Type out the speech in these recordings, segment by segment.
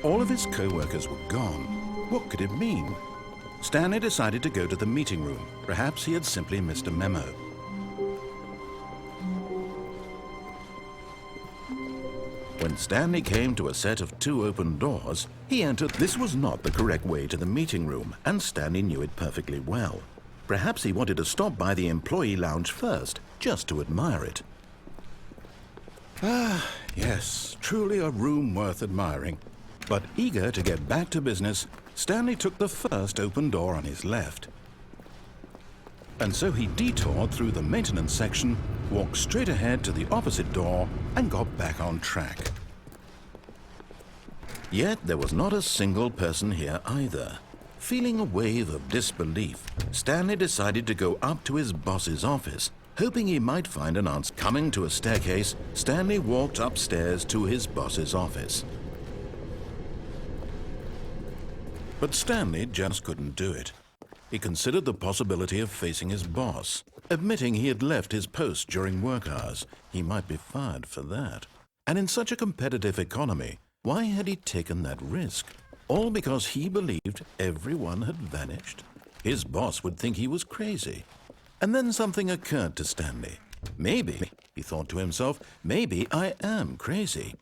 All of his co-workers were gone. What could it mean? Stanley decided to go to the meeting room. Perhaps he had simply missed a memo. When Stanley came to a set of 2 open doors, he entered. This was not the correct way to the meeting room, and Stanley knew it perfectly well. Perhaps he wanted to stop by the employee lounge first, just to admire it. Ah, yes, truly a room worth admiring. But eager to get back to business, Stanley took the first open door on his left. And so he detoured through the maintenance section, walked straight ahead to the opposite door, and got back on track. Yet there was not a single person here either. Feeling a wave of disbelief, Stanley decided to go up to his boss's office. Hoping he might find an answer. Coming to a staircase, Stanley walked upstairs to his boss's office. But Stanley just couldn't do it. He considered the possibility of facing his boss. Admitting he had left his post during work hours, he might be fired for that. And in such a competitive economy, why had he taken that risk? All because he believed everyone had vanished? His boss would think he was crazy. And then something occurred to Stanley. Maybe, he thought to himself, maybe I am crazy.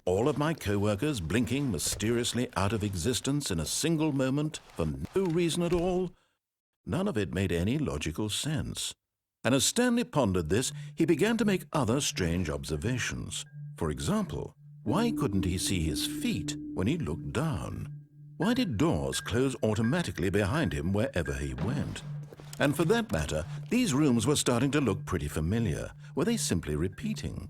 All of my co-workers blinking mysteriously out of existence in a single moment for no reason at all? None of it made any logical sense. And as Stanley pondered this, he began to make other strange observations. For example, why couldn't he see his feet when he looked down? Why did doors close automatically behind him wherever he went? And for that matter, these rooms were starting to look pretty familiar. Were they simply repeating?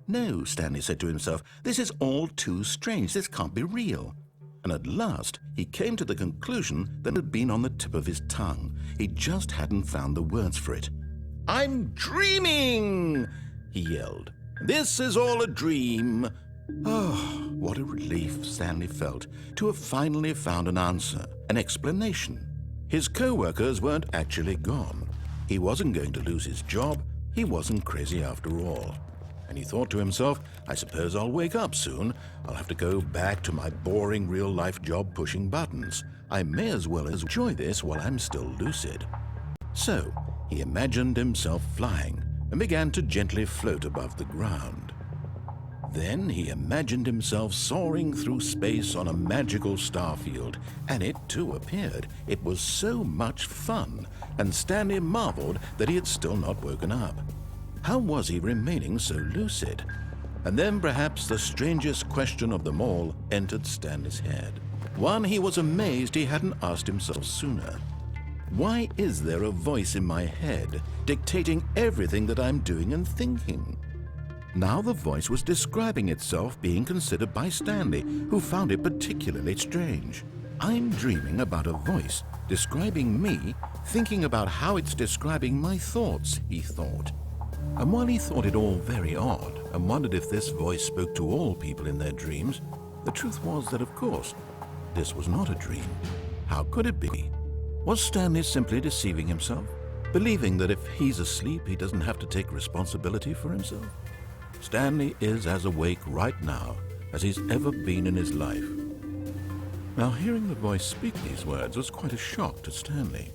No, Stanley said to himself, this is all too strange. This can't be real. And at last, he came to the conclusion that had been on the tip of his tongue. He just hadn't found the words for it. "I'm dreaming!" he yelled. "This is all a dream." Oh, what a relief Stanley felt to have finally found an answer, an explanation. His co-workers weren't actually gone. He wasn't going to lose his job. He wasn't crazy after all. And he thought to himself, I suppose I'll wake up soon. I'll have to go back to my boring real-life job pushing buttons. I may as well enjoy this while I'm still lucid. So he imagined himself flying and began to gently float above the ground. Then he imagined himself soaring through space on a magical starfield, and it too appeared. It was so much fun, and Stanley marveled that he had still not woken up. How was he remaining so lucid? And then perhaps the strangest question of them all entered Stanley's head. One he was amazed he hadn't asked himself sooner. Why is there a voice in my head dictating everything that I'm doing and thinking? Now the voice was describing itself being considered by Stanley, who found it particularly strange. I'm dreaming about a voice describing me, thinking about how it's describing my thoughts, he thought. And while he thought it all very odd and wondered if this voice spoke to all people in their dreams, the truth was that, of course, this was not a dream. How could it be? Was Stanley simply deceiving himself, believing that if he's asleep, he doesn't have to take responsibility for himself? Stanley is as awake right now as he's ever been in his life. Now, hearing the voice speak these words was quite a shock to Stanley.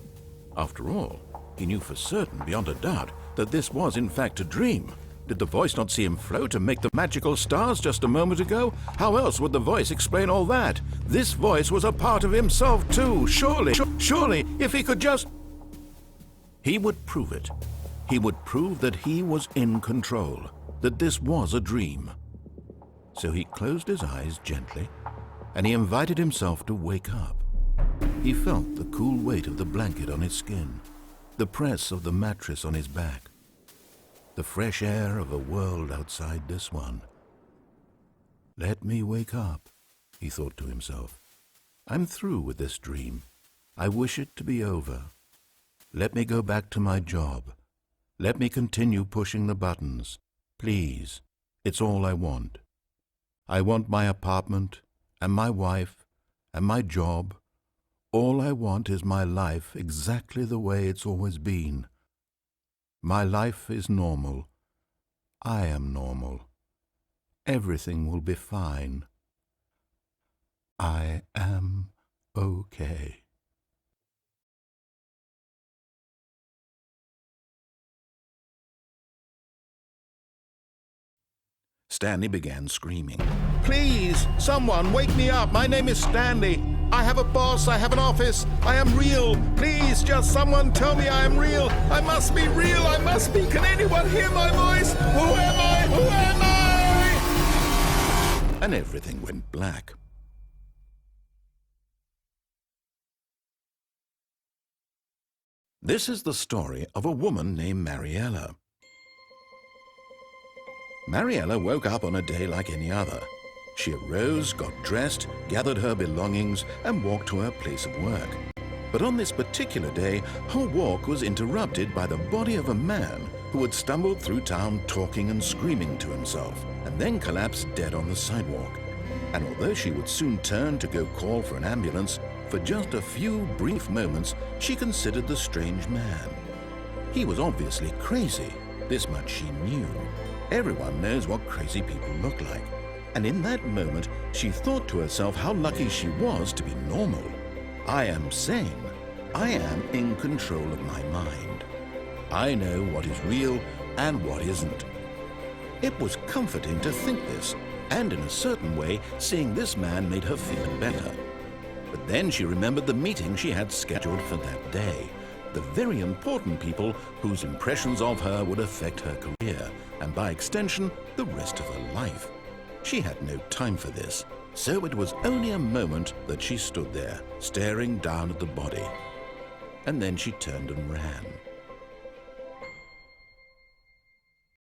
After all, he knew for certain, beyond a doubt, that this was in fact a dream. Did the voice not see him float and make the magical stars just a moment ago? How else would the voice explain all that? This voice was a part of himself too. Surely, if he could just... He would prove it. He would prove that he was in control, that this was a dream. So he closed his eyes gently, and he invited himself to wake up. He felt the cool weight of the blanket on his skin, the press of the mattress on his back, the fresh air of a world outside this one. Let me wake up, he thought to himself. I'm through with this dream. I wish it to be over. Let me go back to my job. Let me continue pushing the buttons. Please, it's all I want. I want my apartment and my wife and my job. All I want is my life exactly the way it's always been. My life is normal. I am normal. Everything will be fine. I am okay. Stanley began screaming. Please, someone, wake me up. My name is Stanley. I have a boss. I have an office. I am real. Please, just someone tell me I am real. I must be real. I must be. Can anyone hear my voice? Who am I? Who am I? And everything went black. This is the story of a woman named Mariella. Mariella woke up on a day like any other. She arose, got dressed, gathered her belongings, and walked to her place of work. But on this particular day, her walk was interrupted by the body of a man who had stumbled through town talking and screaming to himself, and then collapsed dead on the sidewalk. And although she would soon turn to go call for an ambulance, for just a few brief moments, she considered the strange man. He was obviously crazy. This much she knew. Everyone knows what crazy people look like. And in that moment, she thought to herself how lucky she was to be normal. I am sane. I am in control of my mind. I know what is real and what isn't. It was comforting to think this, and in a certain way, seeing this man made her feel better. But then she remembered the meeting she had scheduled for that day. The very important people whose impressions of her would affect her career, and by extension, the rest of her life. She had no time for this, so it was only a moment that she stood there, staring down at the body. And then she turned and ran.